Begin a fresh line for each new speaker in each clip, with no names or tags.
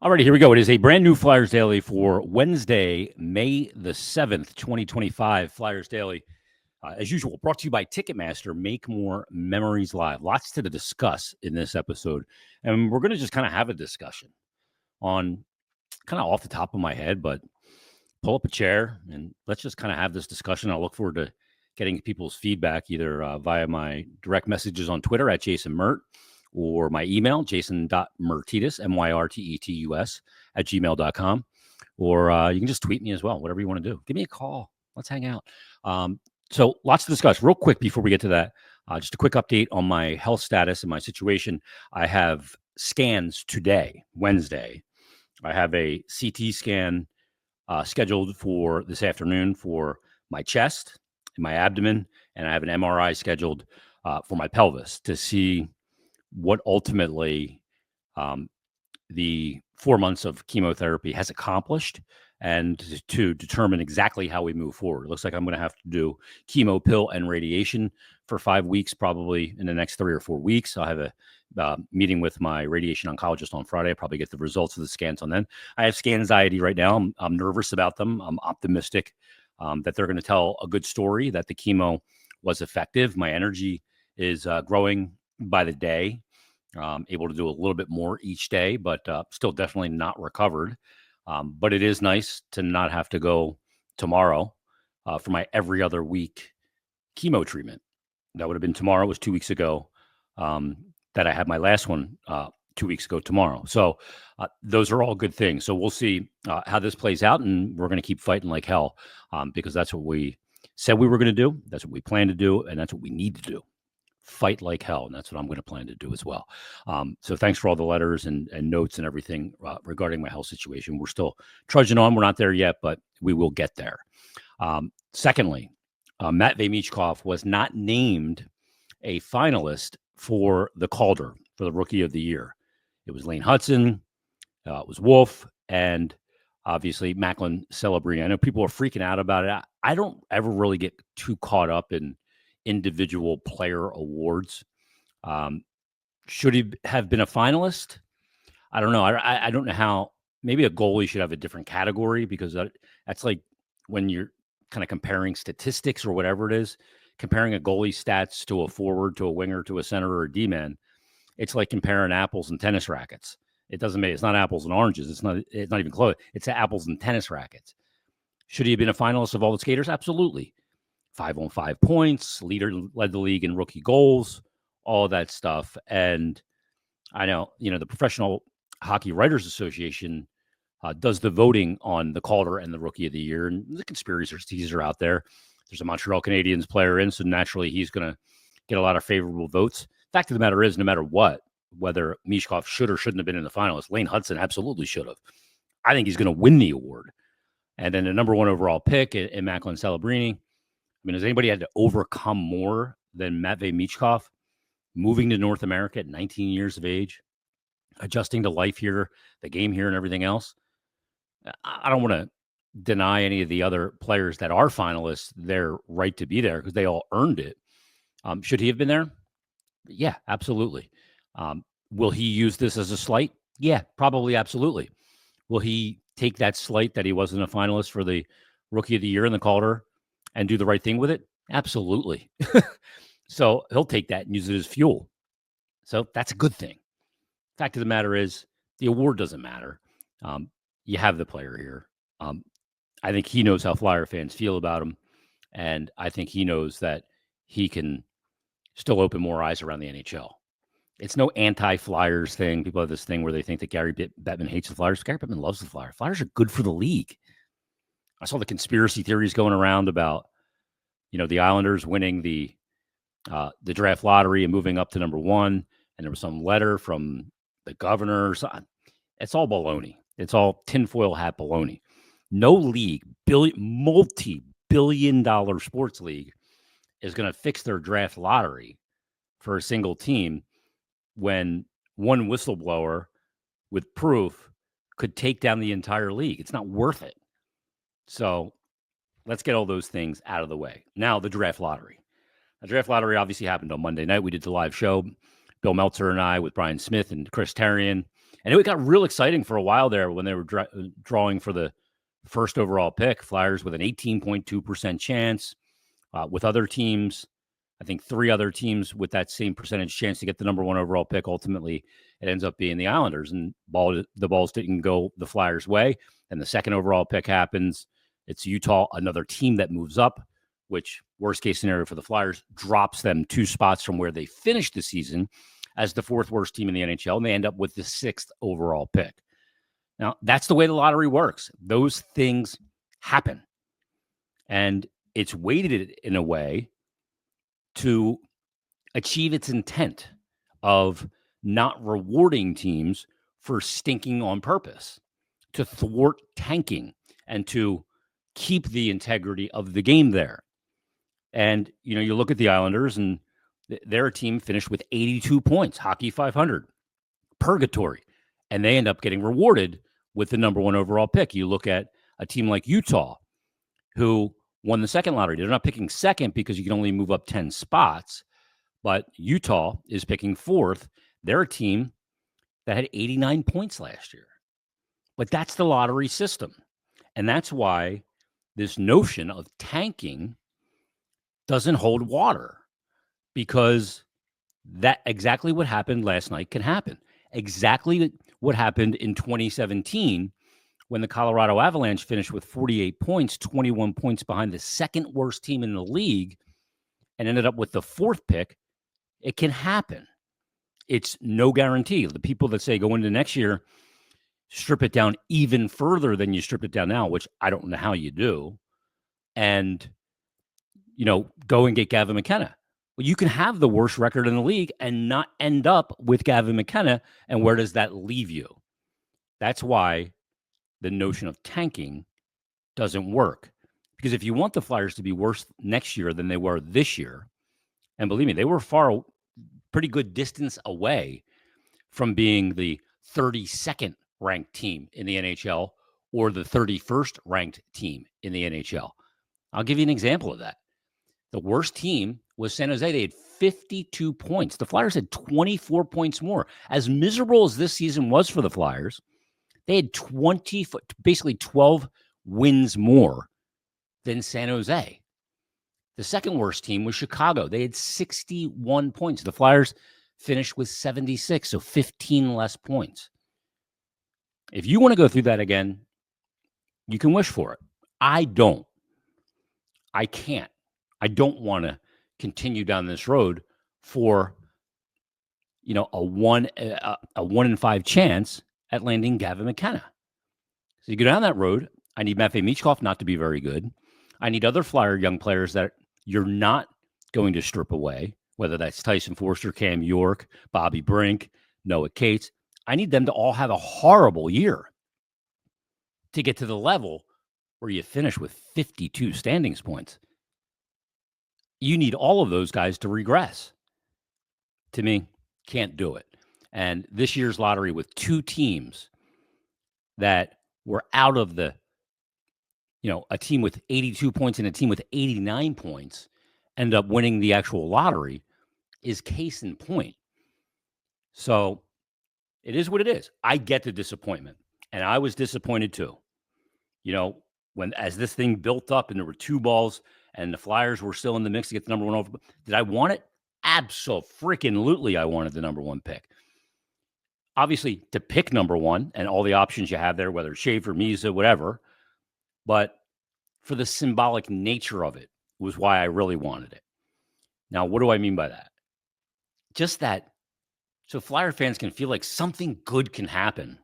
Alrighty, here we go. It is a brand new Flyers Daily for Wednesday, May the 7th, 2025. Flyers Daily, as usual, brought to you by Ticketmaster. Make more memories live. Lots to discuss in this episode. And we're going to just kind of have a discussion on kind of off the top of my head, but pull up a chair and let's just kind of have this discussion. I'll look forward to getting people's feedback either via my direct messages on Twitter at Jason Myrt or my email, jason.myrtetus, Myrtetus, at gmail.com. Or you can just tweet me as well, whatever you want to do. Give me a call. Let's hang out. So lots to discuss. Real quick before we get to that, just a quick update on my health status and my situation. I have scans today, Wednesday. I have a CT scan scheduled for this afternoon for my chest and my abdomen, and I have an MRI scheduled for my pelvis to see what ultimately the 4 months of chemotherapy has accomplished and to determine exactly how we move forward. It looks like I'm going to have to do chemo, pill, and radiation for 5 weeks, probably in the next 3 or 4 weeks. I'll have a meeting with my radiation oncologist on Friday. I'll probably get the results of the scans on then. I have scan anxiety right now. I'm nervous about them. I'm optimistic that they're going to tell a good story, that the chemo was effective. My energy is growing by the day, able to do a little bit more each day, but still definitely not recovered. But it is nice to not have to go tomorrow for my every other week chemo treatment. That would have been tomorrow. It was 2 weeks ago that I had my last one 2 weeks ago tomorrow. So those are all good things. So we'll see how this plays out, and we're going to keep fighting like hell because that's what we said we were going to do. That's what we plan to do, and that's what we need to do. Fight like hell, and that's what I'm going to plan to do as well. So thanks for all the letters and notes and everything regarding my health situation. We're still trudging on. We're not there yet, but we will get there. Secondly, Matvei Mishkov was not named a finalist for the Calder for the Rookie of the Year. It was Lane Hudson, it was Wolf, and obviously Macklin Celebrini. I know people are freaking out about it. I don't ever really get too caught up in individual player awards. Should he have been a finalist? I don't know. I don't know how. Maybe a goalie should have a different category because that's like when you're kind of comparing statistics or whatever it is, comparing a goalie stats to a forward, to a winger, to a center or a D-man. It's like comparing apples and tennis rackets. It doesn't make, it's not apples and oranges. It's not even close. It's apples and tennis rackets. Should he have been a finalist of all the skaters? Absolutely. 5-on-5 points, led the league in rookie goals, all of that stuff. And I know, the Professional Hockey Writers Association does the voting on the Calder and the Rookie of the Year, and the conspiracies are out there. There's a Montreal Canadiens player in, so naturally he's going to get a lot of favorable votes. Fact of the matter is, no matter what, whether Mishkov should or shouldn't have been in the finalists, Lane Hudson absolutely should have. I think he's going to win the award. And then the number one overall pick in Macklin Celebrini. I mean, has anybody had to overcome more than Matvei Mishkov, moving to North America at 19 years of age, adjusting to life here, the game here, and everything else? I don't want to deny any of the other players that are finalists their right to be there because they all earned it. Should he have been there? Yeah, absolutely. Will he use this as a slight? Yeah, probably, absolutely. Will he take that slight that he wasn't a finalist for the Rookie of the Year in the Calder and do the right thing with it? Absolutely. So he'll take that and use it as fuel. So that's a good thing. Fact of the matter is, the award doesn't matter. You have the player here. I think he knows how Flyer fans feel about him. And I think he knows that he can still open more eyes around the NHL. It's no anti-Flyers thing. People have this thing where they think that Gary Bettman hates the Flyers. Gary Bettman loves the Flyers. Flyers are good for the league. I saw the conspiracy theories going around about, the Islanders winning the draft lottery and moving up to number one. And there was some letter from the governor. It's all baloney. It's all tinfoil hat baloney. No league, multi-billion-dollar sports league, is going to fix their draft lottery for a single team when one whistleblower with proof could take down the entire league. It's not worth it. So let's get all those things out of the way. Now, the draft lottery. The draft lottery obviously happened on Monday night. We did the live show, Bill Meltzer and I, with Brian Smith and Chris Tarian. And it got real exciting for a while there when they were drawing for the first overall pick. Flyers with an 18.2% chance. With other teams, I think 3 other teams with that same percentage chance to get the number 1 overall pick. Ultimately, it ends up being the Islanders, and the balls didn't go the Flyers' way. And the second overall pick happens. It's Utah, another team that moves up, which, worst case scenario for the Flyers, drops them 2 spots from where they finished the season as the 4th worst team in the NHL, and they end up with the 6th overall pick. Now, that's the way the lottery works. Those things happen. And it's weighted in a way to achieve its intent of not rewarding teams for stinking on purpose, to thwart tanking, and to keep the integrity of the game there. And, you look at the Islanders, and their team finished with 82 points, Hockey 500, purgatory, and they end up getting rewarded with the number 1 overall pick. You look at a team like Utah, who won the second lottery. They're not picking second because you can only move up 10 spots, but Utah is picking 4th. They're a team that had 89 points last year. But that's the lottery system. And that's why this notion of tanking doesn't hold water, because that exactly what happened last night can happen. Exactly what happened in 2017 when the Colorado Avalanche finished with 48 points, 21 points behind the second worst team in the league, and ended up with the 4th pick. It can happen. It's no guarantee. The people that say go into next year, strip it down even further than you strip it down now, which I don't know how you do, and, go and get Gavin McKenna. Well, you can have the worst record in the league and not end up with Gavin McKenna, and where does that leave you? That's why the notion of tanking doesn't work. Because if you want the Flyers to be worse next year than they were this year, and believe me, they were pretty good distance away from being the 32nd ranked team in the NHL or the 31st ranked team in the NHL. I'll give you an example of that. The worst team was San Jose. They had 52 points. The Flyers had 24 points more. As miserable as this season was for the Flyers, they had basically 12 wins more than San Jose. The second worst team was Chicago. They had 61 points. The Flyers finished with 76, so 15 less points. If you want to go through that again, you can wish for it. I don't. I can't. I don't want to continue down this road for, a 1 in 5 chance at landing Gavin McKenna. So you go down that road. I need Matvei Mishkov not to be very good. I need other Flyer young players that you're not going to strip away, whether that's Tyson Forster, Cam York, Bobby Brink, Noah Cates. I need them to all have a horrible year to get to the level where you finish with 52 standings points. You need all of those guys to regress. To me, can't do it. And this year's lottery with 2 teams that were out of the, a team with 82 points and a team with 89 points end up winning the actual lottery is case in point. So it is what it is. I get the disappointment, and I was disappointed too. As this thing built up and there were 2 balls and the Flyers were still in the mix to get the number 1 over. Did I want it? Absolutely, I wanted the number 1 pick. Obviously, to pick number 1 and all the options you have there, whether it's Schaefer, Misa, whatever. But for the symbolic nature of it was why I really wanted it. Now, what do I mean by that? Just that so Flyer fans can feel like something good can happen.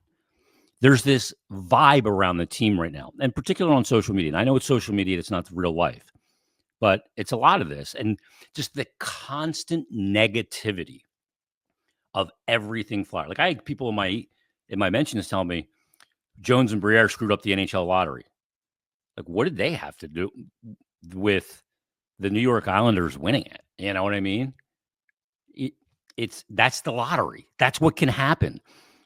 There's this vibe around the team right now, and particularly on social media. And I know it's social media, it's not real life, but it's a lot of this. And just the constant negativity of everything Flyer. Like I had people in my mentions telling me Jones and Briere screwed up the NHL lottery. Like, what did they have to do with the New York Islanders winning it? You know what I mean? That's the lottery. That's what can happen.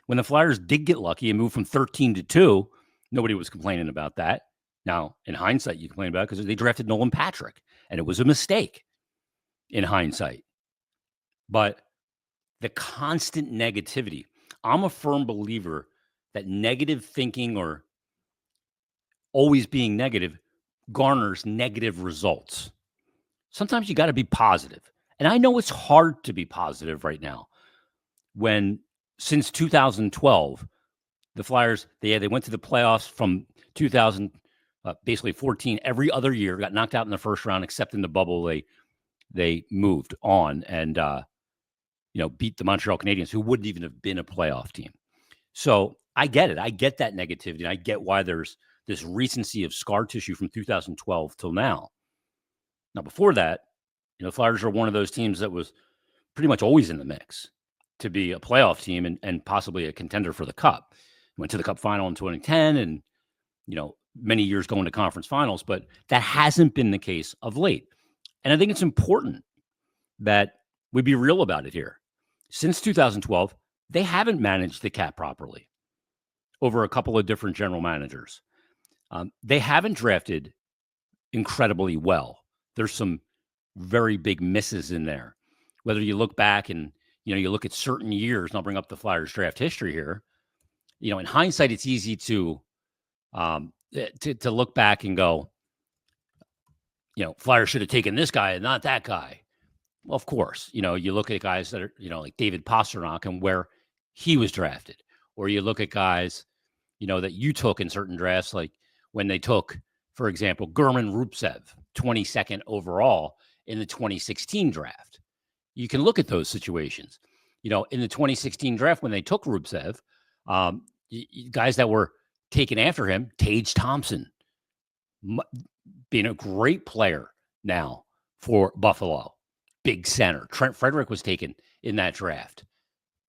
When the Flyers did get lucky and moved from 13 to 2, nobody was complaining about that. Now, in hindsight, you complain about it because they drafted Nolan Patrick, and it was a mistake in hindsight. But the constant negativity, I'm a firm believer that negative thinking or always being negative garners negative results. Sometimes you got to be positive. And I know it's hard to be positive right now when since 2012, the Flyers, they went to the playoffs from 2000, basically 14 every other year, got knocked out in the first round, except in the bubble. They moved on and, beat the Montreal Canadiens, who wouldn't even have been a playoff team. So I get it. I get that negativity. I get why there's this recency of scar tissue from 2012 till now. Now, before that, the Flyers are one of those teams that was pretty much always in the mix to be a playoff team and possibly a contender for the Cup. Went to the Cup final in 2010 and, many years going to conference finals, but that hasn't been the case of late. And I think it's important that we be real about it here. Since 2012, they haven't managed the cap properly over a couple of different general managers. They haven't drafted incredibly well. There's some very big misses in there. Whether you look back and, you look at certain years, and I'll bring up the Flyers draft history here. In hindsight, it's easy to look back and go, Flyers should have taken this guy and not that guy. Well, of course, you look at guys that are, like David Pastrnak and where he was drafted, or you look at guys, that you took in certain drafts, like when they took, for example, German Rubtsev, 22nd overall in the 2016 draft. You can look at those situations. In the 2016 draft, when they took Rubtsev, guys that were taken after him, Tage Thompson, being a great player now for Buffalo, big center. Trent Frederick was taken in that draft.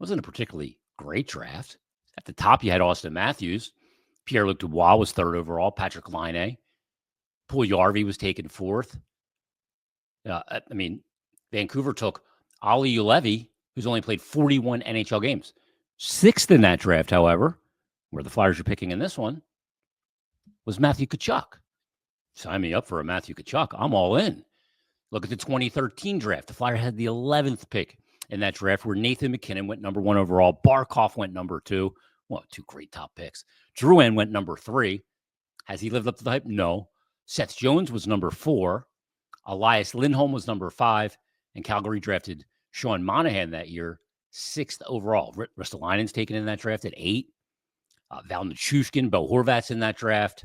Wasn't a particularly great draft. At the top, you had Austin Matthews. Pierre-Luc Dubois was 3rd overall. Patrick Laine. Puljujarvi was taken 4th. Vancouver took Olli Juolevi, who's only played 41 NHL games. 6th in that draft, however, where the Flyers are picking in this one, was Matthew Tkachuk. Sign me up for a Matthew Tkachuk. I'm all in. Look at the 2013 draft. The Flyers had the 11th pick in that draft, where Nathan McKinnon went number 1 overall. Barkov went number 2. Well, 2 great top picks. Drouin went number 3. Has he lived up to the hype? No. Seth Jones was number 4. Elias Lindholm was number 5. And Calgary drafted Sean Monahan that year, 6th overall. Ristolainen's taken in that draft at 8. Val Nichushkin, Bo Horvat's in that draft.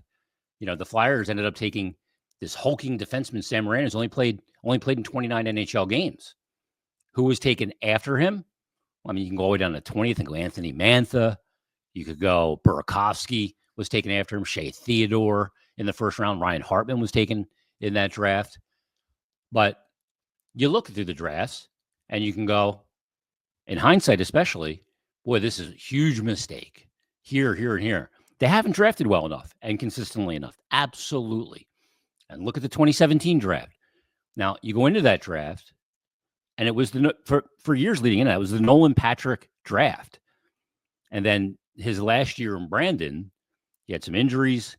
The Flyers ended up taking this hulking defenseman, Sam Morin, who's only played in 29 NHL games. Who was taken after him? Well, you can go all the way down to 20th and go Anthony Mantha. You could go Burakovsky was taken after him. Shea Theodore in the first round. Ryan Hartman was taken in that draft. But you look through the drafts and you can go, in hindsight especially, boy, this is a huge mistake. Here, and here. They haven't drafted well enough and consistently enough. Absolutely. And look at the 2017 draft. Now, you go into that draft, and it was for years leading in, it was the Nolan Patrick draft. And then his last year in Brandon, he had some injuries,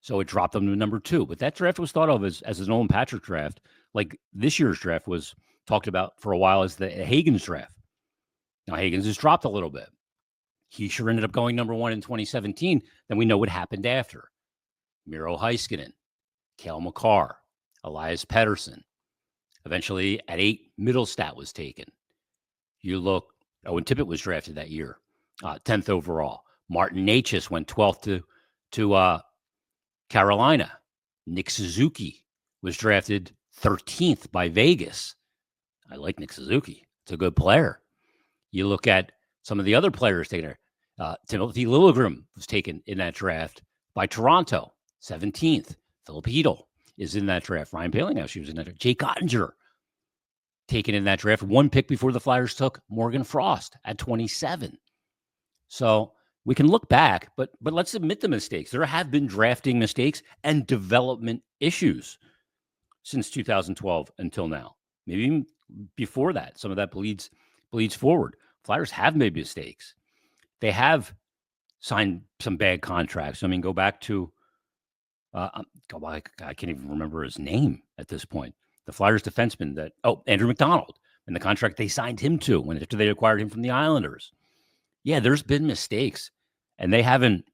so it dropped him to number 2. But that draft was thought of as the Nolan Patrick draft. Like this year's draft was talked about for a while as the Hagens draft. Now, Hagens has dropped a little bit. He sure ended up going number 1 in 2017. Then we know what happened after. Miro Heiskanen, Cale Makar, Elias Pettersson. Eventually, at 8, Middlestat was taken. You look, Owen Tippett was drafted that year, 10th overall. Martin Necas went 12th to Carolina. Nick Suzuki was drafted 13th by Vegas. I like Nick Suzuki. It's a good player. You look at some of the other players taken there. Timothy Liljegren was taken in that draft by Toronto, 17th. Philip Hedl is in that draft. Ryan Palinghouse was in that draft. Jake Ottinger taken in that draft. 1 pick before the Flyers took Morgan Frost at 27. So we can look back, but let's admit the mistakes. There have been drafting mistakes and development issues since 2012 until now. Maybe even before that. Some of that bleeds forward. Flyers have made mistakes. They have signed some bad contracts. Go back to, I can't even remember his name at this point. The Flyers defenseman Andrew McDonald, and the contract they signed him to after they acquired him from the Islanders. Yeah, there's been mistakes, and they haven't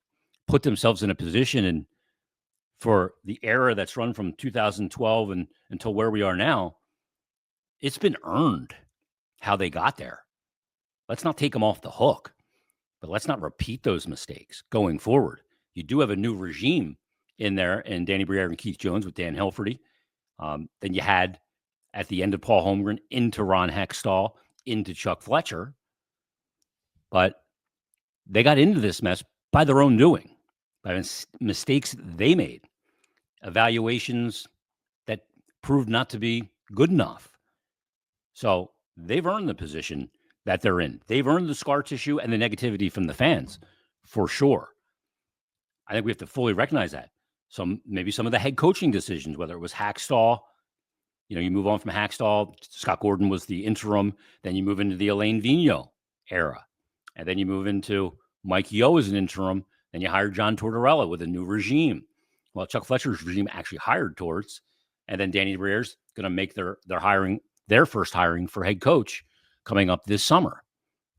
put themselves in a position, and for the era that's run from 2012 and until where we are now, it's been earned how they got there. Let's not take them off the hook, but let's not repeat those mistakes going forward. You do have a new regime in there, and Danny Briere and Keith Jones with Dan Hilferty. Then you had at the end of Paul Holmgren into Ron Hextall, into Chuck Fletcher. But they got into this mess by their own doing, by mistakes they made, evaluations that proved not to be good enough. So they've earned the position that they're in. They've earned the scar tissue and the negativity from the fans, for sure. I think we have to fully recognize that. Maybe some of the head coaching decisions, whether it was Hackstall, you move on from Hackstall, Scott Gordon was the interim, then you move into the Alain Vigneault era, and then you move into Mike Yeo as an interim, then you hire John Tortorella with a new regime. Well, Chuck Fletcher's regime actually hired Torts, and then Danny Briere's going to make their first hiring for head coach coming up this summer.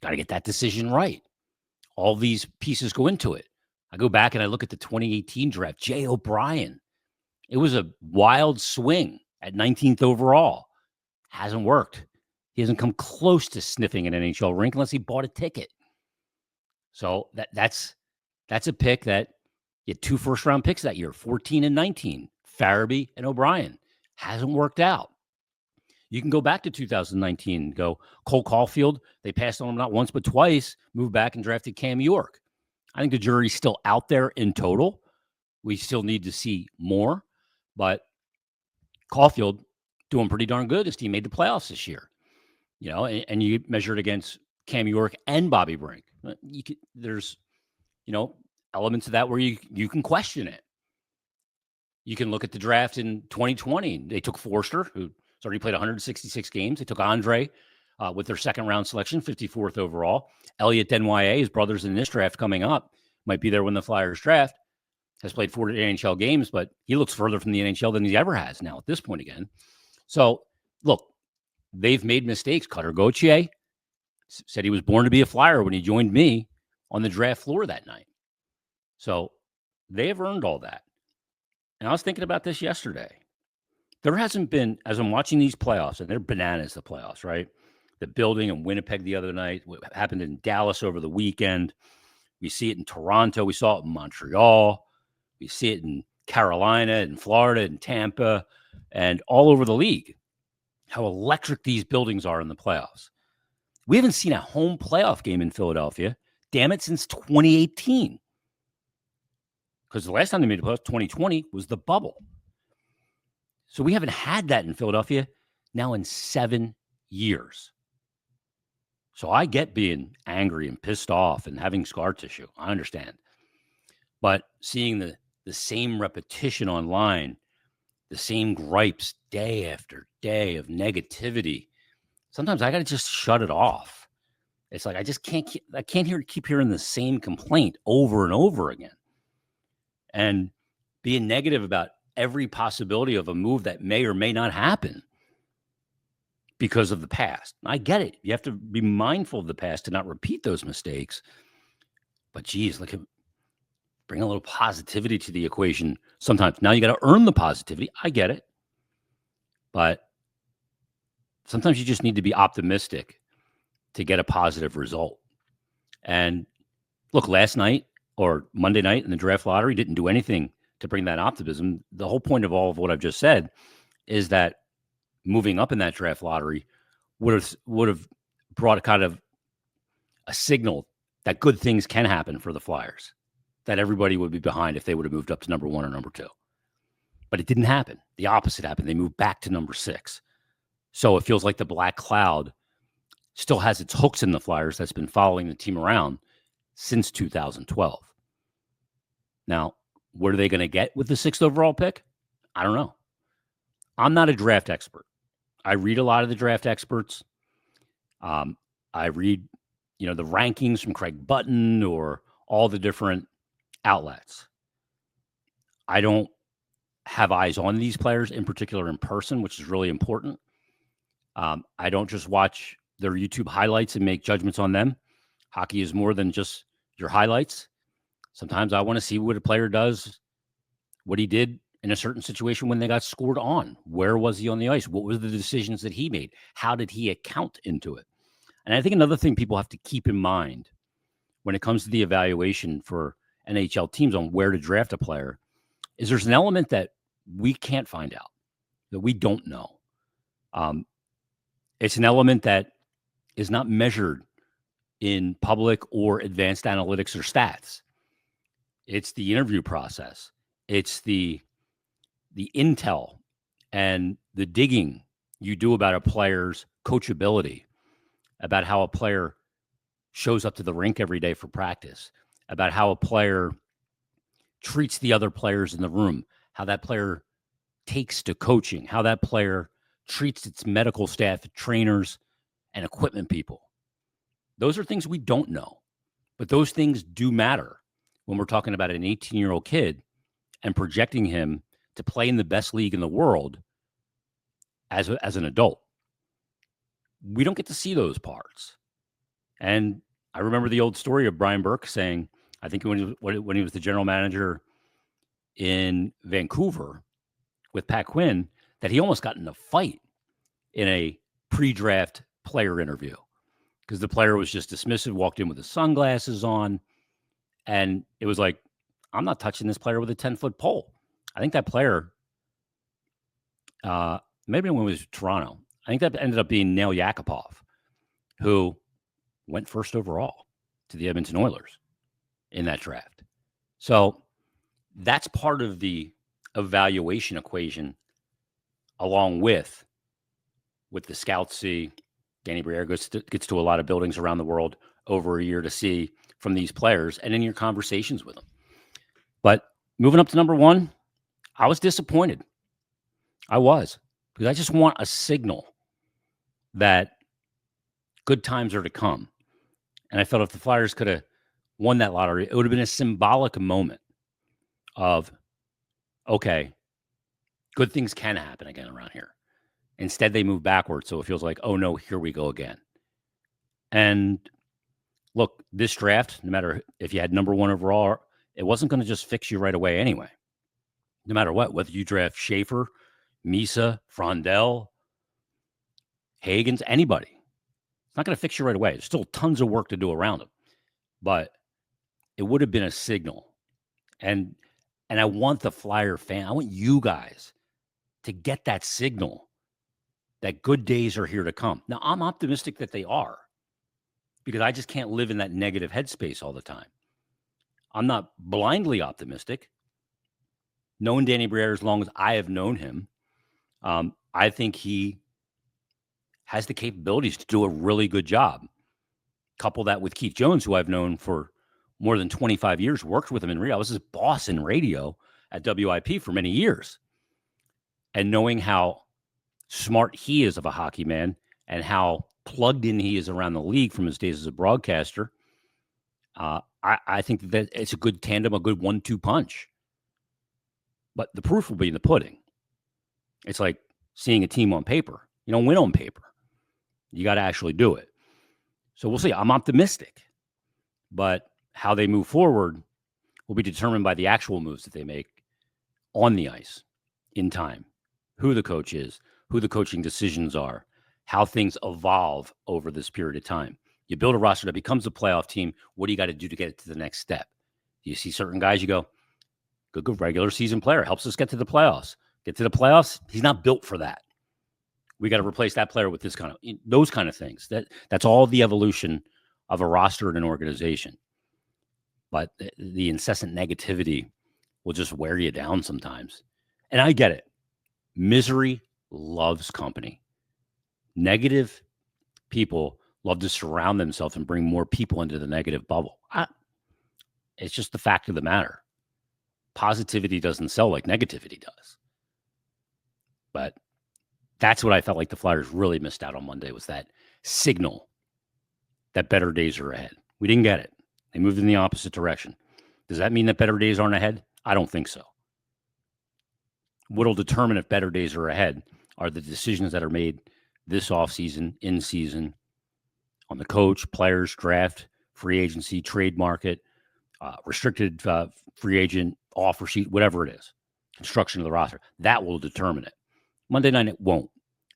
Got to get that decision right. All these pieces go into it. I go back and I look at the 2018 draft, Jay O'Brien. It was a wild swing at 19th overall. Hasn't worked. He hasn't come close to sniffing an NHL rink unless he bought a ticket. So that's a pick that you had 2 first-round picks that year, 14 and 19, Farabee and O'Brien. Hasn't worked out. You can go back to 2019, go Cole Caulfield. They passed on him not once but twice, moved back and drafted Cam York. I think the jury's still out there in total. We still need to see more, but Caulfield doing pretty darn good. His team made the playoffs this year, and you measure it against Cam York and Bobby Brink. There's, elements of that where you can question it. You can look at the draft in 2020. They took Forster, who's already played 166 games. They took Andre with their second round selection, 54th overall. Elliot Denye, his brother's in this draft coming up, might be there when the Flyers draft. Has played 40 NHL games, but he looks further from the NHL than he ever has now at this point again. So, look, they've made mistakes. Cutter Gauthier said he was born to be a Flyer when he joined me on the draft floor that night. So they have earned all that. And I was thinking about this yesterday. There hasn't been, as I'm watching these playoffs, and they're bananas, the playoffs, right? The building in Winnipeg the other night, what happened in Dallas over the weekend. We see it in Toronto. We saw it in Montreal. We see it in Carolina and Florida and Tampa and all over the league, how electric these buildings are in the playoffs. We haven't seen a home playoff game in Philadelphia, damn it, since 2018. Because the last time they made the playoffs, 2020, was the bubble. So we haven't had that in Philadelphia now in 7 years. So I get being angry and pissed off and having scar tissue. I understand. But seeing the same repetition online, the same gripes day after day of negativity, sometimes I got to just shut it off. It's like I just can't keep hearing the same complaint over and over again. And being negative about every possibility of a move that may or may not happen because of the past. I get it. You have to be mindful of the past to not repeat those mistakes. But geez, bring a little positivity to the equation sometimes. Now you got to earn the positivity. I get it. But sometimes you just need to be optimistic to get a positive result. And look, last night or Monday night in the draft lottery didn't do anything to bring that optimism. The whole point of all of what I've just said is that moving up in that draft lottery would have brought a kind of a signal that good things can happen for the Flyers, that everybody would be behind if they would have moved up to number 1 or number 2. But it didn't happen. The opposite happened. They moved back to number 6. So it feels like the black cloud still has its hooks in the Flyers that's been following the team around since 2012. Now, what are they going to get with the 6th overall pick? I don't know. I'm not a draft expert. I read a lot of the draft experts. I read, the rankings from Craig Button or all the different outlets. I don't have eyes on these players in particular in person, which is really important. I don't just watch their YouTube highlights and make judgments on them. Hockey is more than just your highlights. Sometimes I want to see what a player does, what he did in a certain situation when they got scored on. Where was he on the ice? What were the decisions that he made? How did he account into it? And I think another thing people have to keep in mind when it comes to the evaluation for NHL teams on where to draft a player is there's an element that we can't find out, that we don't know. It's an element that is not measured in public or advanced analytics or stats. It's the interview process. It's the intel and the digging you do about a player's coachability, about how a player shows up to the rink every day for practice, about how a player treats the other players in the room, how that player takes to coaching, how that player treats its medical staff, trainers, and equipment people. Those are things we don't know, but those things do matter when we're talking about an 18-year-old kid and projecting him to play in the best league in the world as an adult. We don't get to see those parts. And I remember the old story of Brian Burke saying, I think when he was the general manager in Vancouver with Pat Quinn, that he almost got in a fight in a pre-draft player interview because the player was just dismissive, walked in with his sunglasses on, and it was like, I'm not touching this player with a 10-foot pole. I think that player, maybe when it was Toronto, I think that ended up being Nail Yakupov, who went first overall to the Edmonton Oilers in that draft. So that's part of the evaluation equation, along with the scouts see. Danny Briere gets to a lot of buildings around the world over a year to see from these players and in your conversations with them. But moving up to number one, I was disappointed. I was, because I just want a signal that good times are to come. And I felt if the Flyers could have won that lottery, it would have been a symbolic moment of, okay, good things can happen again around here. Instead, they move backwards, so it feels like, oh no, here we go again. And look, this draft, no matter if you had number one overall, it wasn't going to just fix you right away anyway. No matter what, whether you draft Schaefer, Misa, Frondell, Hagens, anybody, it's not going to fix you right away. There's still tons of work to do around them. But it would have been a signal. And I want the Flyer fan, I want you guys to get that signal that good days are here to come. Now, I'm optimistic that they are, because I just can't live in that negative headspace all the time. I'm not blindly optimistic. Knowing Danny Briere as long as I have known him, I think he has the capabilities to do a really good job. Couple that with Keith Jones, who I've known for more than 25 years, worked with him in radio. I was his boss in radio at WIP for many years. And knowing how smart he is of a hockey man and how plugged in he is around the league from his days as a broadcaster, I think that it's a good tandem, a good 1-2 punch. But the proof will be in the pudding. It's like seeing a team on paper. You don't win on paper. You got to actually do it. So we'll see. I'm optimistic. But how they move forward will be determined by the actual moves that they make on the ice in time. Who the coach is, who the coaching decisions are, how things evolve over this period of time. You build a roster that becomes a playoff team. What do you got to do to get it to the next step? You see certain guys, you go, good regular season player, helps us get to the playoffs. Get to the playoffs, he's not built for that. We got to replace that player with this kind of, those kind of things. That's all the evolution of a roster and an organization. But the incessant negativity will just wear you down sometimes. And I get it. Misery loves company. Negative people love to surround themselves and bring more people into the negative bubble. It's just the fact of the matter. Positivity doesn't sell like negativity does. But that's what I felt like the Flyers really missed out on Monday, was that signal that better days are ahead. We didn't get it. They moved in the opposite direction. Does that mean that better days aren't ahead? I don't think so. What will determine if better days are ahead are the decisions that are made this offseason, in season, on the coach, players, draft, free agency, trade market, restricted free agent, offer sheet, whatever it is, construction of the roster. That will determine it. Monday night, it won't,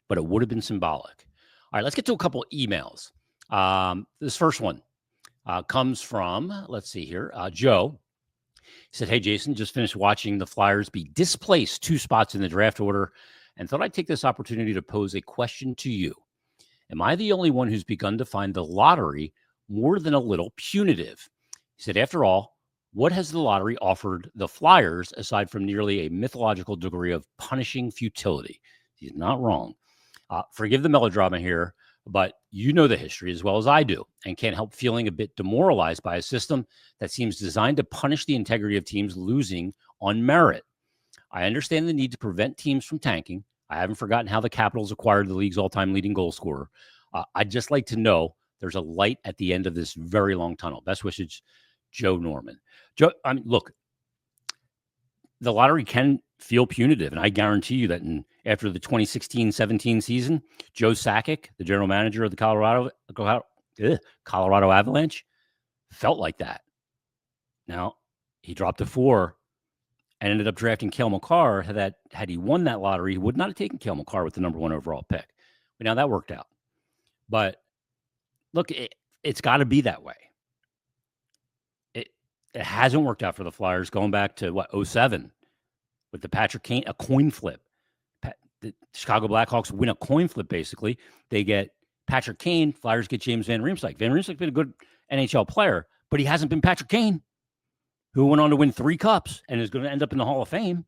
but it would have been symbolic. All right, let's get to a couple of emails. This first one comes from, let's see here, Joe. He said, hey, Jason, just finished watching the Flyers be displaced 2 spots in the draft order and thought I'd take this opportunity to pose a question to you. Am I the only one who's begun to find the lottery more than a little punitive? He said, after all, what has the lottery offered the Flyers aside from nearly a mythological degree of punishing futility? He's not wrong. Forgive the melodrama here, but you know the history as well as I do and can't help feeling a bit demoralized by a system that seems designed to punish the integrity of teams losing on merit. I understand the need to prevent teams from tanking. I haven't forgotten how the Capitals acquired the league's all-time leading goal scorer. I'd just like to know there's a light at the end of this very long tunnel. Best wishes, Joe Norman. Joe, I mean, look, the lottery can feel punitive, and I guarantee you that after the 2016-17 season, Joe Sakic, the general manager of the Colorado Avalanche, felt like that. Now, he dropped to 4 and ended up drafting Cale Makar. Had he won that lottery, he would not have taken Cale Makar with the number 1 overall pick. But now that worked out. But look, it's got to be that way. It hasn't worked out for the Flyers going back to 2007 with the Patrick Kane, a coin flip. The Chicago Blackhawks win a coin flip, basically. They get Patrick Kane, Flyers get James Van Riemsdyk. Van Riemsdyk's been a good NHL player, but he hasn't been Patrick Kane, who went on to win 3 cups and is going to end up in the Hall of Fame.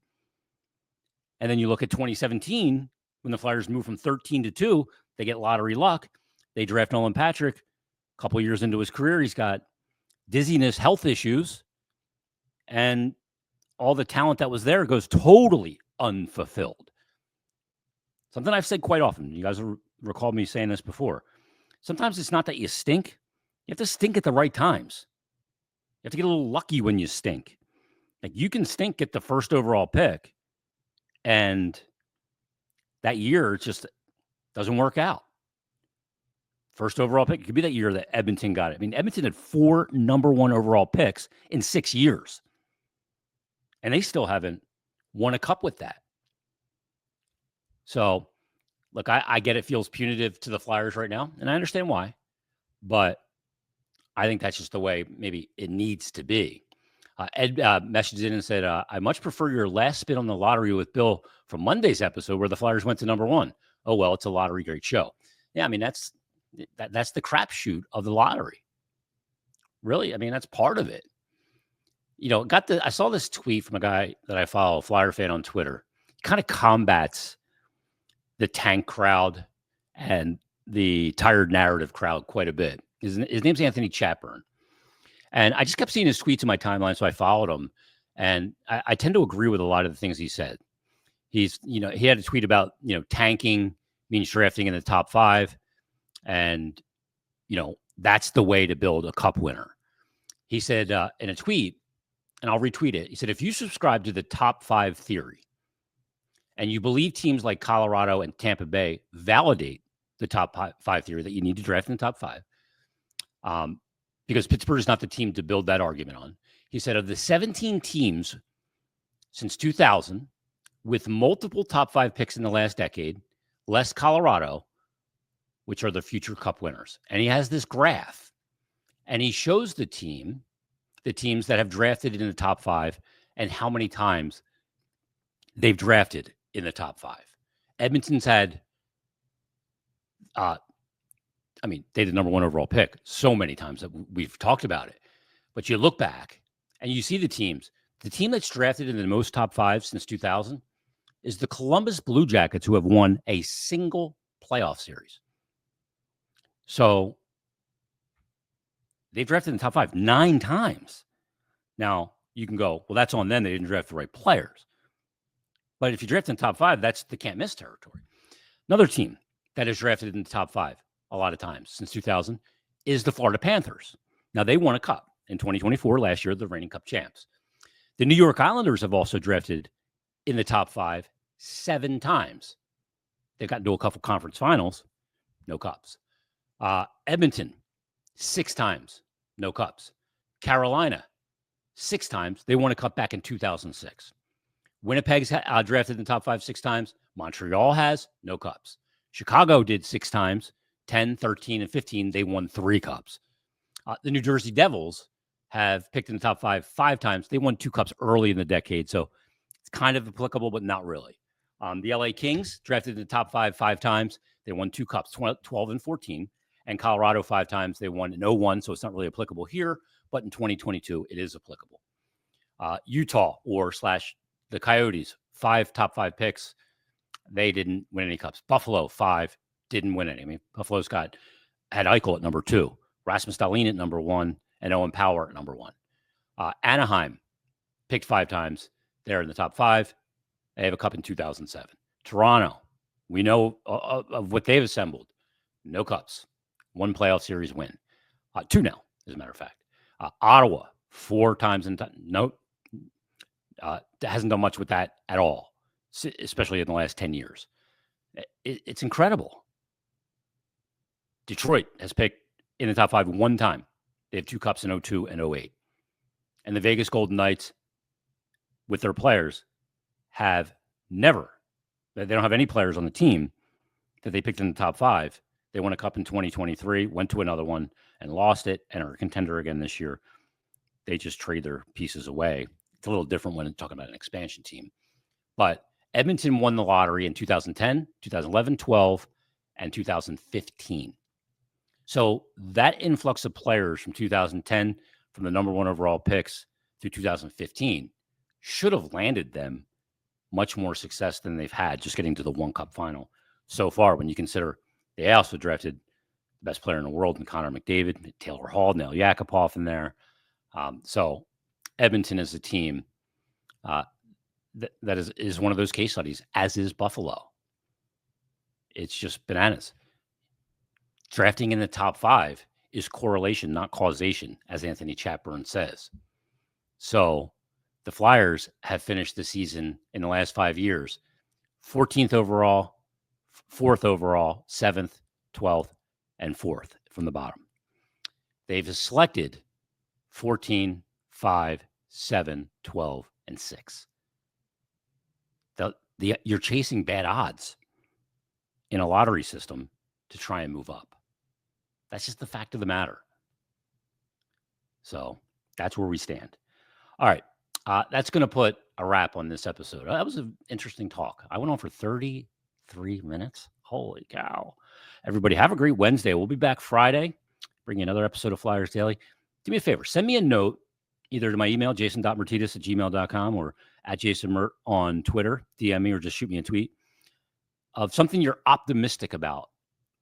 And then you look at 2017, when the Flyers move from 13 to 2, they get lottery luck. They draft Nolan Patrick. A couple years into his career, he's got dizziness, health issues, and all the talent that was there goes totally unfulfilled. Something I've said quite often. You guys recall me saying this before. Sometimes it's not that you stink. You have to stink at the right times. You have to get a little lucky when you stink. Like, you can stink at the 1st overall pick, and that year it just doesn't work out. 1st overall pick. It could be that year that Edmonton got it. I mean, Edmonton had 4 number 1 overall picks in 6 years. And they still haven't won a cup with that. So, look, I get it feels punitive to the Flyers right now, and I understand why. But I think that's just the way maybe it needs to be. Ed messaged in and said, I much prefer your last spin on the lottery with Bill from Monday's episode where the Flyers went to number 1. Oh, well, it's a lottery great show. Yeah, I mean, that's the crapshoot of the lottery. Really, I mean, that's part of it. You know, I saw this tweet from a guy that I follow, a Flyer fan on Twitter. He kind of combats the tank crowd and the tired narrative crowd quite a bit. His name's Anthony Chatburn. And I just kept seeing his tweets in my timeline, so I followed him. And I tend to agree with a lot of the things he said. He had a tweet about, tanking means drafting in the top 5. And, that's the way to build a cup winner. He said in a tweet, and I'll retweet it. He said, if you subscribe to the top 5 theory and you believe teams like Colorado and Tampa Bay validate the top 5 theory that you need to draft in the top 5, because Pittsburgh is not the team to build that argument on. He said, of the 17 teams since 2000 with multiple top 5 picks in the last decade, less Colorado, which are the future cup winners. And he has this graph, and he shows the teams that have drafted in the top 5 and how many times they've drafted in the top 5. Edmonton's had, they had the number 1 overall pick so many times that we've talked about it. But you look back and you see the team that's drafted in the most top 5 since 2000 is the Columbus Blue Jackets, who have won a single playoff series. So they've drafted in the top 5 9 times. Now, you can go, well, that's on them. They didn't draft the right players. But if you draft in the top 5, that's the can't miss territory. Another team that is drafted in the top 5 a lot of times since 2000 is the Florida Panthers. Now, they won a cup in 2024, last year, the reigning cup champs. The New York Islanders have also drafted in the top 5 7 times. They've gotten to a couple conference finals, no cups. Edmonton, 6 times, no cups. Carolina, 6 times. They won a cup back in 2006. Winnipeg's drafted in the top 5 6 times. Montreal has no cups. Chicago did 6 times, 10, 13, and 15. They won 3 cups. The New Jersey Devils have picked in the top 5 times. They won 2 cups early in the decade, so it's kind of applicable, but not really. The LA Kings drafted in the top 5 times. They won 2 cups, 12 and 14. And Colorado 5 times. They won in 01, so it's not really applicable here, but in 2022, it is applicable. Utah / the Coyotes, 5 top 5 picks. They didn't win any cups. Buffalo, 5, didn't win any. I mean, Buffalo's had Eichel at number 2, Rasmus Dahlin at number 1, and Owen Power at number 1. Anaheim picked 5 times. They're in the top 5. They have a cup in 2007. Toronto, we know of what they've assembled. No cups. 1 playoff series win. 2 now, as a matter of fact. Ottawa, 4 times in time. Nope. Hasn't done much with that at all, especially in the last 10 years. It's incredible. Detroit has picked in the top 5 1 time. They have 2 cups in 02 and 08. And the Vegas Golden Knights, with their players, have never. They don't have any players on the team that they picked in the top 5. They won a cup in 2023, went to another one and lost it, and are a contender again this year. They just trade their pieces away. It's a little different when talking about an expansion team. But Edmonton won the lottery in 2010, 2011, 12, and 2015. So that influx of players from 2010, from the number 1 overall picks through 2015, should have landed them much more success than they've had just getting to the 1 cup final so far, when you consider they also drafted the best player in the world in Connor McDavid, Taylor Hall, Nail Yakupov in there. So Edmonton is a team that is one of those case studies, as is Buffalo. It's just bananas. Drafting in the top 5 is correlation, not causation, as Anthony Chapman says. So the Flyers have finished the season in the last 5 years 14th overall, 4th overall, 7th, 12th, and 4th from the bottom. They've selected 14, 5, 7, 12, and 6. You're chasing bad odds in a lottery system to try and move up. That's just the fact of the matter. So that's where we stand. All right. That's going to put a wrap on this episode. That was an interesting talk. I went on for 33 minutes. Holy cow. Everybody have a great Wednesday. We'll be back Friday, bringing another episode of Flyers Daily. Do me a favor. Send me a note either to my email, jason.myrtetus@gmail.com, or at jasonmyrt on Twitter. DM me or just shoot me a tweet of something you're optimistic about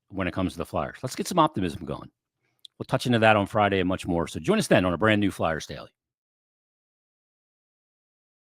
when it comes to the Flyers. Let's get some optimism going. We'll touch into that on Friday and much more. So join us then on a brand new Flyers Daily.